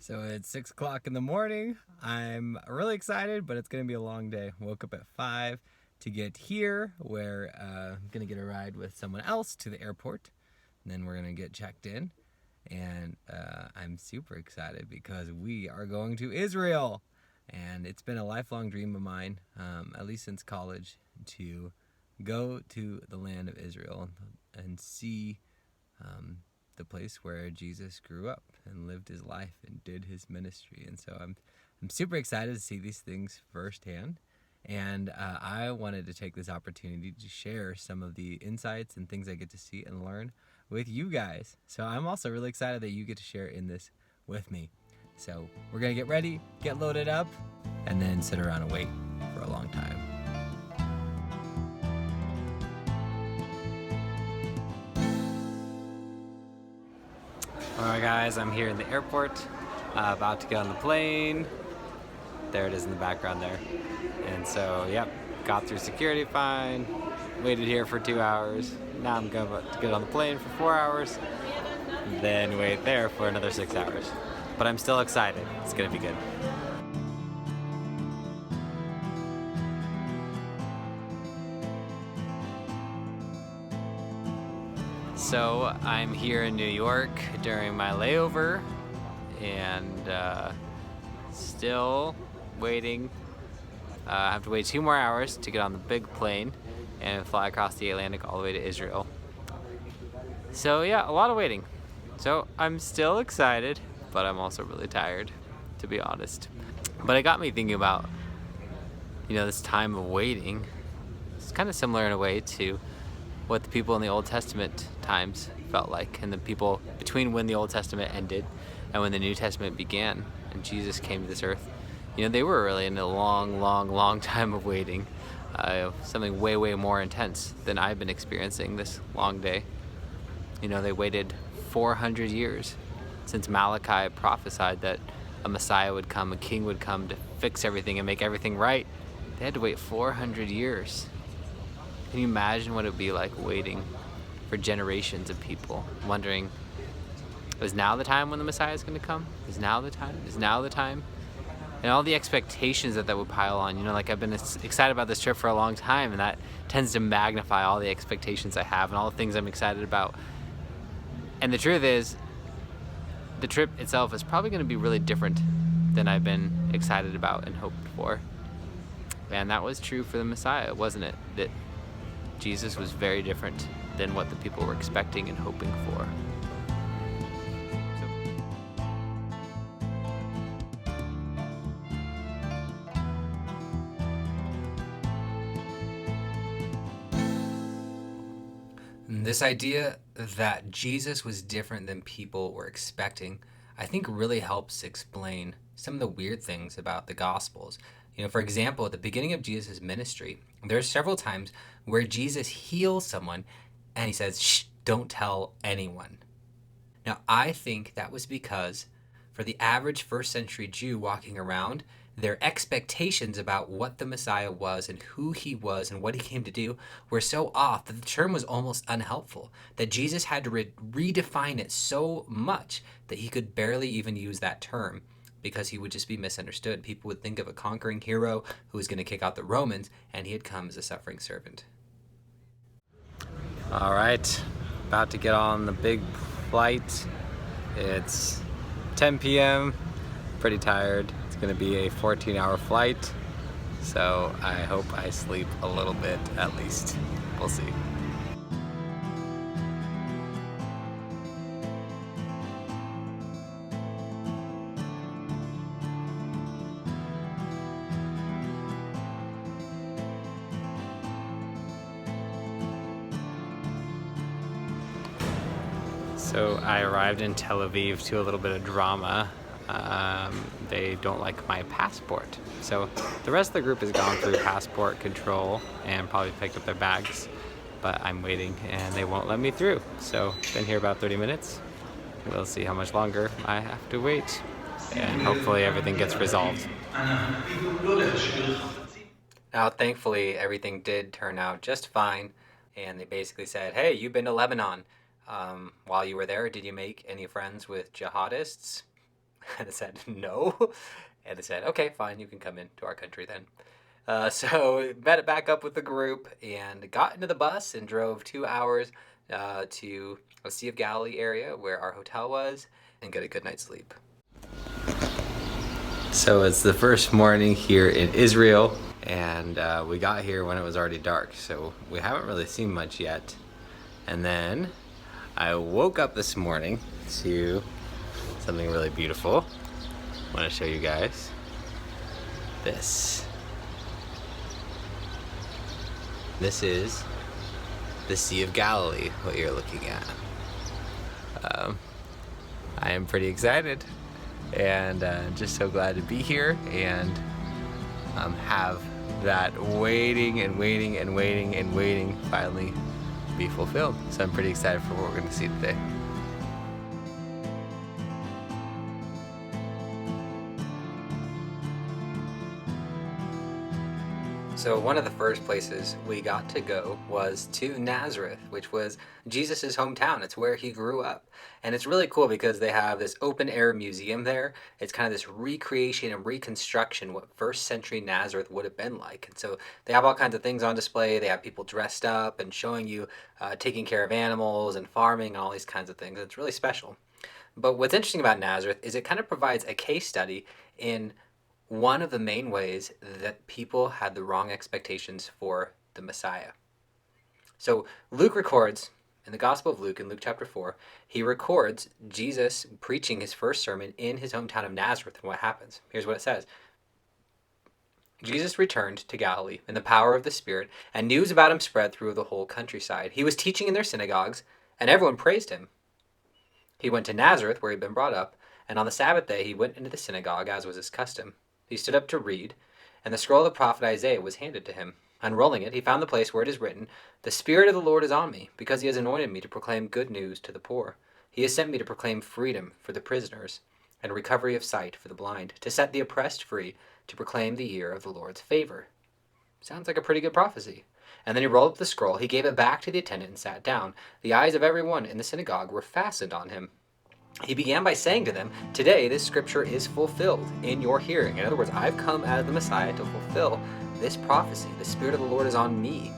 So it's 6 o'clock in the morning. I'm really excited, but it's going to be a long day. Woke up at 5 to get here, where I'm going to get a ride with someone else to the airport. And then we're going to get checked in. And I'm super excited because we are going to Israel. And it's been a lifelong dream of mine, at least since college, to go to the land of Israel and see the place where Jesus grew up and lived his life and did his ministry. And so I'm super excited to see these things firsthand. And I wanted to take this opportunity to share some of the insights and things I get to see and learn with you guys. So I'm also really excited that you get to share in this with me. So we're going to get ready, get loaded up, and then sit around and wait for a long time. Alright guys, I'm here in the airport, about to get on the plane. There it is in the background there. And so, got through security fine, waited here for 2 hours. Now I'm going to get on the plane for 4 hours, then wait there for another 6 hours. But I'm still excited. It's going to be good. So I'm here in New York during my layover and still waiting. I have to wait 2 more hours to get on the big plane and fly across the Atlantic all the way to Israel. So yeah, a lot of waiting. So I'm still excited, but I'm also really tired, to be honest. But it got me thinking about, this time of waiting. It's kind of similar in a way to what the people in the Old Testament times felt like, and the people between when the Old Testament ended and when the New Testament began and Jesus came to this earth. They were really in a long time of waiting, something way more intense than I've been experiencing this long day. They waited 400 years since Malachi prophesied that a Messiah would come, a king would come to fix everything and make everything right. They had to wait 400 years. Can you imagine what it would be like waiting for generations of people, wondering, is now the time when the Messiah is going to come? Is now the time? Is now the time? And all the expectations that would pile on. I've been excited about this trip for a long time, and that tends to magnify all the expectations I have and all the things I'm excited about. And the truth is, the trip itself is probably going to be really different than I've been excited about and hoped for. And that was true for the Messiah, wasn't it? That Jesus was very different than what the people were expecting and hoping for. This idea that Jesus was different than people were expecting, I think really helps explain some of the weird things about the Gospels. For example, at the beginning of Jesus' ministry, there are several times where Jesus heals someone and he says, "Shh, don't tell anyone." Now, I think that was because for the average first century Jew walking around, their expectations about what the Messiah was and who he was and what he came to do were so off that the term was almost unhelpful, that Jesus had to redefine it so much that he could barely even use that term because he would just be misunderstood. People would think of a conquering hero who was going to kick out the Romans, and he had come as a suffering servant. All right, about to get on the big flight. It's 10 p.m., pretty tired. It's going to be a 14-hour flight, so I hope I sleep a little bit at least. We'll see. So I arrived in Tel Aviv to a little bit of drama. They don't like my passport. So the rest of the group has gone through passport control and probably picked up their bags, but I'm waiting and they won't let me through. So been here about 30 minutes. We'll see how much longer I have to wait, and hopefully everything gets resolved. Now, thankfully, everything did turn out just fine, and they basically said, "Hey, you've been to Lebanon. While you were there, did you make any friends with jihadists?" And I said, no. And they said, okay, fine, you can come into our country then. So met it back up with the group and got into the bus and drove 2 hours to the Sea of Galilee area where our hotel was and get a good night's sleep. So it's the first morning here in Israel, and we got here when it was already dark, so we haven't really seen much yet. And then I woke up this morning to something really beautiful. I want to show you guys this. This is the Sea of Galilee, what you're looking at. I am pretty excited and just so glad to be here and have that waiting finally be fulfilled. So I'm pretty excited for what we're going to see today. So one of the first places we got to go was to Nazareth, which was Jesus' hometown. It's where he grew up. And it's really cool because they have this open air museum there. It's kind of this recreation and reconstruction what first century Nazareth would have been like. And so they have all kinds of things on display. They have people dressed up and showing you taking care of animals and farming and all these kinds of things. It's really special. But what's interesting about Nazareth is it kind of provides a case study in one of the main ways that people had the wrong expectations for the Messiah. So Luke records, in the Gospel of Luke, in Luke chapter 4, he records Jesus preaching his first sermon in his hometown of Nazareth and what happens. Here's what it says. Jesus returned to Galilee in the power of the Spirit, and news about him spread through the whole countryside. He was teaching in their synagogues, and everyone praised him. He went to Nazareth, where he'd been brought up, and on the Sabbath day he went into the synagogue, as was his custom. He stood up to read, and the scroll of the prophet Isaiah was handed to him. Unrolling it, he found the place where it is written, "The Spirit of the Lord is on me, because he has anointed me to proclaim good news to the poor. He has sent me to proclaim freedom for the prisoners, and recovery of sight for the blind, to set the oppressed free, to proclaim the year of the Lord's favor." Sounds like a pretty good prophecy. And then he rolled up the scroll, he gave it back to the attendant and sat down. The eyes of everyone in the synagogue were fastened on him. He began by saying to them, "Today this scripture is fulfilled in your hearing." In other words, I've come as the Messiah to fulfill this prophecy. The Spirit of the Lord is on me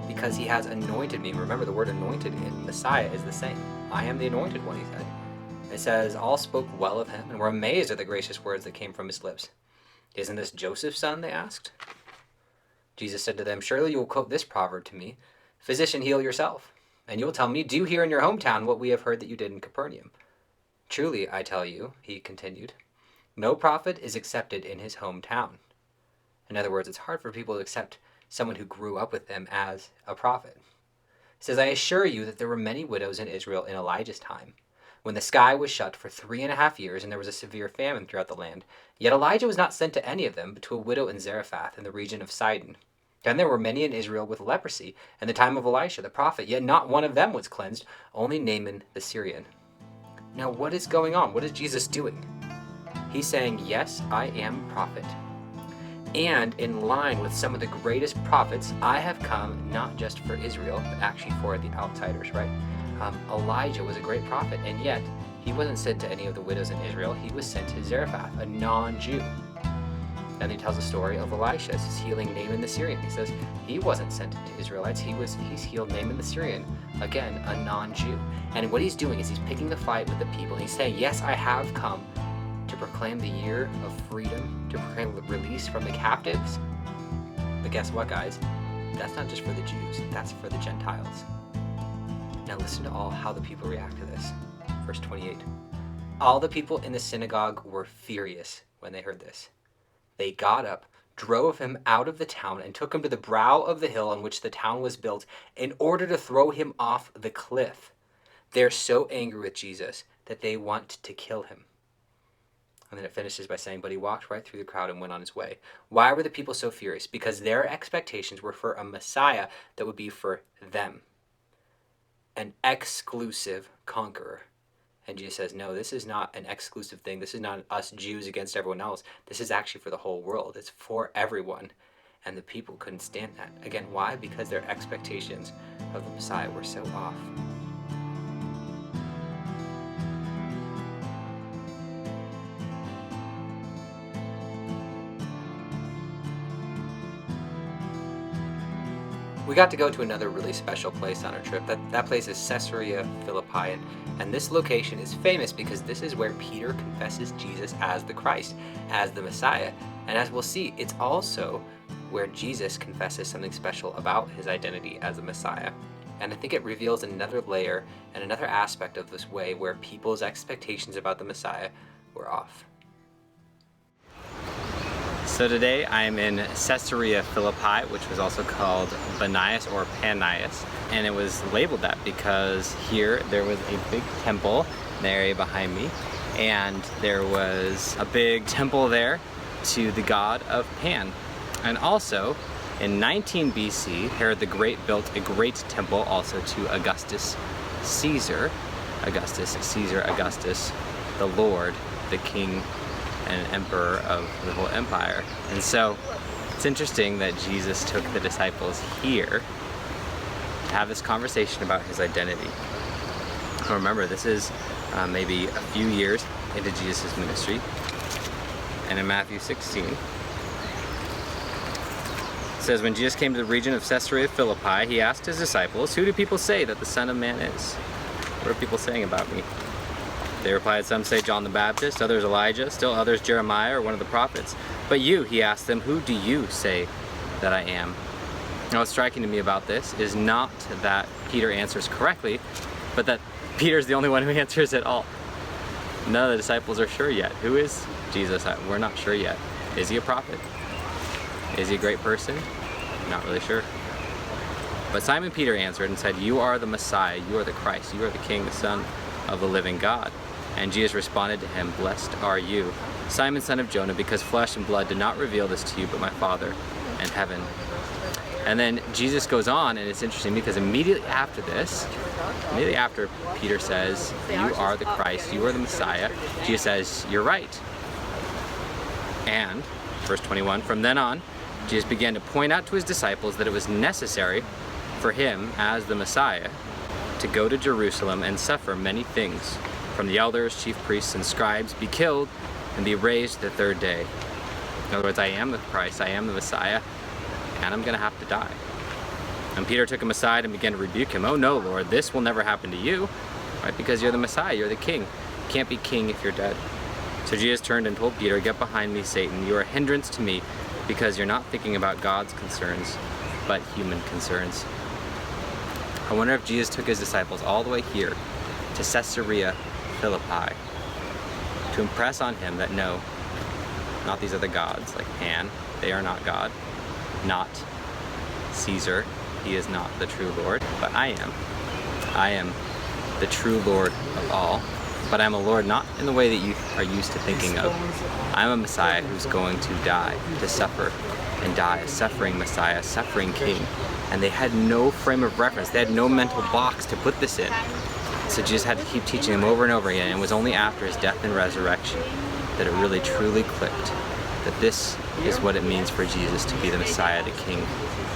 because he has anointed me. Remember, the word anointed in Messiah is the same. I am the anointed one, he said. It says, all spoke well of him and were amazed at the gracious words that came from his lips. "Isn't this Joseph's son?" they asked. Jesus said to them, "Surely you will quote this proverb to me, 'Physician, heal yourself.' And you will tell me, 'Do here in your hometown what we have heard that you did in Capernaum.' Truly, I tell you," he continued, "no prophet is accepted in his hometown." In other words, it's hard for people to accept someone who grew up with them as a prophet. He says, "I assure you that there were many widows in Israel in Elijah's time, when the sky was shut for 3.5 years and there was a severe famine throughout the land. Yet Elijah was not sent to any of them, but to a widow in Zarephath in the region of Sidon. Then there were many in Israel with leprosy in the time of Elisha the prophet, yet not one of them was cleansed, only Naaman the Syrian." Now, what is going on? What is Jesus doing? He's saying, yes, I am a prophet. And in line with some of the greatest prophets, I have come not just for Israel, but actually for the outsiders, right? Elijah was a great prophet, and yet he wasn't sent to any of the widows in Israel. He was sent to Zarephath, a non-Jew. Then he tells the story of Elisha as he's healing Naaman the Syrian. He says he wasn't sent to Israelites. He's healed Naaman the Syrian, again, a non-Jew. And what he's doing is he's picking the fight with the people. He's saying, yes, I have come to proclaim the year of freedom, to proclaim release from the captives. But guess what, guys? That's not just for the Jews. That's for the Gentiles. Now listen to how the people react to this. Verse 28. All the people in the synagogue were furious when they heard this. They got up, drove him out of the town, and took him to the brow of the hill on which the town was built in order to throw him off the cliff. They're so angry with Jesus that they want to kill him. And then it finishes by saying, but he walked right through the crowd and went on his way. Why were the people so furious? Because their expectations were for a Messiah that would be for them. An exclusive conqueror. And Jesus says, no, this is not an exclusive thing. This is not us Jews against everyone else. This is actually for the whole world. It's for everyone. And the people couldn't stand that. Again, why? Because their expectations of the Messiah were so off. We got to go to another really special place on our trip. That place is Caesarea Philippi, and this location is famous because this is where Peter confesses Jesus as the Christ, as the Messiah. And as we'll see, it's also where Jesus confesses something special about his identity as the Messiah. And I think it reveals another layer and another aspect of this way where people's expectations about the Messiah were off. So today I am in Caesarea Philippi, which was also called Banias or Panias, and it was labeled that because here there was a big temple in the area behind me, and there was a big temple there to the god of Pan. And also, in 19 BC, Herod the Great built a great temple also to Augustus Caesar, the Lord, the king and emperor of the whole empire. And so it's interesting that Jesus took the disciples here to have this conversation about his identity. Remember, this is maybe a few years into Jesus' ministry. And in Matthew 16, it says, when Jesus came to the region of Caesarea Philippi, he asked his disciples, "Who do people say that the Son of Man is? What are people saying about me?" They replied, "Some say John the Baptist, others Elijah, still others Jeremiah or one of the prophets. But you," he asked them, "who do you say that I am?" Now, what's striking to me about this is not that Peter answers correctly, but that Peter's the only one who answers at all. None of the disciples are sure yet. Who is Jesus? We're not sure yet. Is he a prophet? Is he a great person? Not really sure. But Simon Peter answered and said, "You are the Messiah, you are the Christ, you are the King, the Son of the living God." And Jesus responded to him, "Blessed are you, Simon, son of Jonah, because flesh and blood did not reveal this to you, but my Father in heaven." And then Jesus goes on, and it's interesting because immediately after this, immediately after Peter says, "You are the Christ, you are the Messiah," Jesus says, "You're right." And, verse 21, from then on, Jesus began to point out to his disciples that it was necessary for him, as the Messiah, to go to Jerusalem and suffer many things from the elders, chief priests, and scribes, be killed, and be raised the third day. In other words, I am the Christ, I am the Messiah, and I'm going to have to die. And Peter took him aside and began to rebuke him. "Oh no, Lord, this will never happen to you, right? Because you're the Messiah, you're the King. You can't be king if you're dead." So Jesus turned and told Peter, "Get behind me, Satan. You are a hindrance to me because you're not thinking about God's concerns, but human concerns." I wonder if Jesus took his disciples all the way here to Caesarea Philippi to impress on him that no, not these other gods like Pan, they are not God, not Caesar, he is not the true Lord, but I am. I am the true Lord of all, but I'm a Lord not in the way that you are used to thinking of. I'm a Messiah who's going to die, to suffer and die, a suffering Messiah, a suffering King. And they had no frame of reference, they had no mental box to put this in. So Jesus had to keep teaching them over and over again, and it was only after his death and resurrection that it really truly clicked that this is what it means for Jesus to be the Messiah, the King.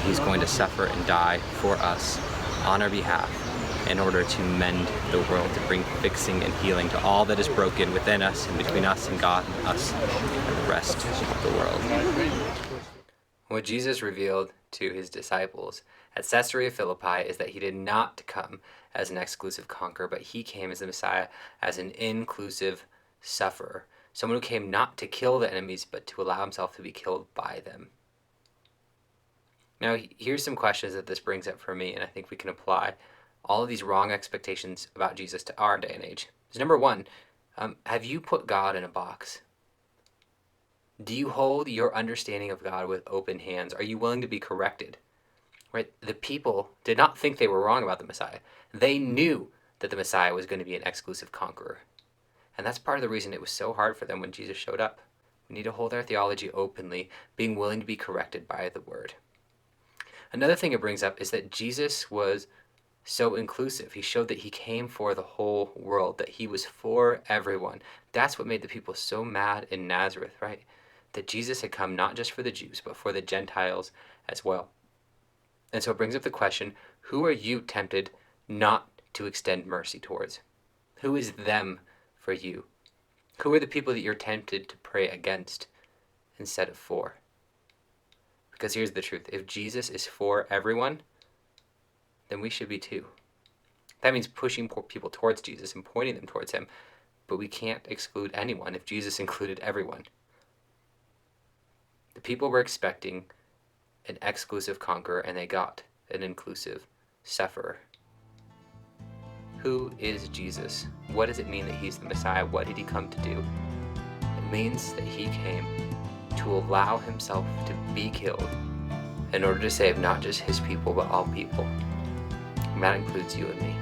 He's going to suffer and die for us on our behalf in order to mend the world, to bring fixing and healing to all that is broken within us and between us and God and us and the rest of the world. What Jesus revealed to his disciples at Caesarea Philippi is that he did not come as an exclusive conqueror, but he came as the Messiah, as an inclusive sufferer. Someone who came not to kill the enemies, but to allow himself to be killed by them. Now, here's some questions that this brings up for me, and I think we can apply all of these wrong expectations about Jesus to our day and age. So number one, have you put God in a box? Do you hold your understanding of God with open hands? Are you willing to be corrected? Right? The people did not think they were wrong about the Messiah. They knew that the Messiah was going to be an exclusive conqueror. And that's part of the reason it was so hard for them when Jesus showed up. We need to hold our theology openly, being willing to be corrected by the word. Another thing it brings up is that Jesus was so inclusive. He showed that he came for the whole world, that he was for everyone. That's what made the people so mad in Nazareth, right? That Jesus had come not just for the Jews, but for the Gentiles as well. And so it brings up the question, who are you tempted not to extend mercy towards? Who is them for you? Who are the people that you're tempted to pray against instead of for? Because here's the truth. If Jesus is for everyone, then we should be too. That means pushing people towards Jesus and pointing them towards him, but we can't exclude anyone if Jesus included everyone. The people were expecting an exclusive conqueror, and they got an inclusive sufferer. Who is Jesus? What does it mean that he's the Messiah? What did he come to do? It means that he came to allow himself to be killed in order to save not just his people, but all people. And that includes you and me.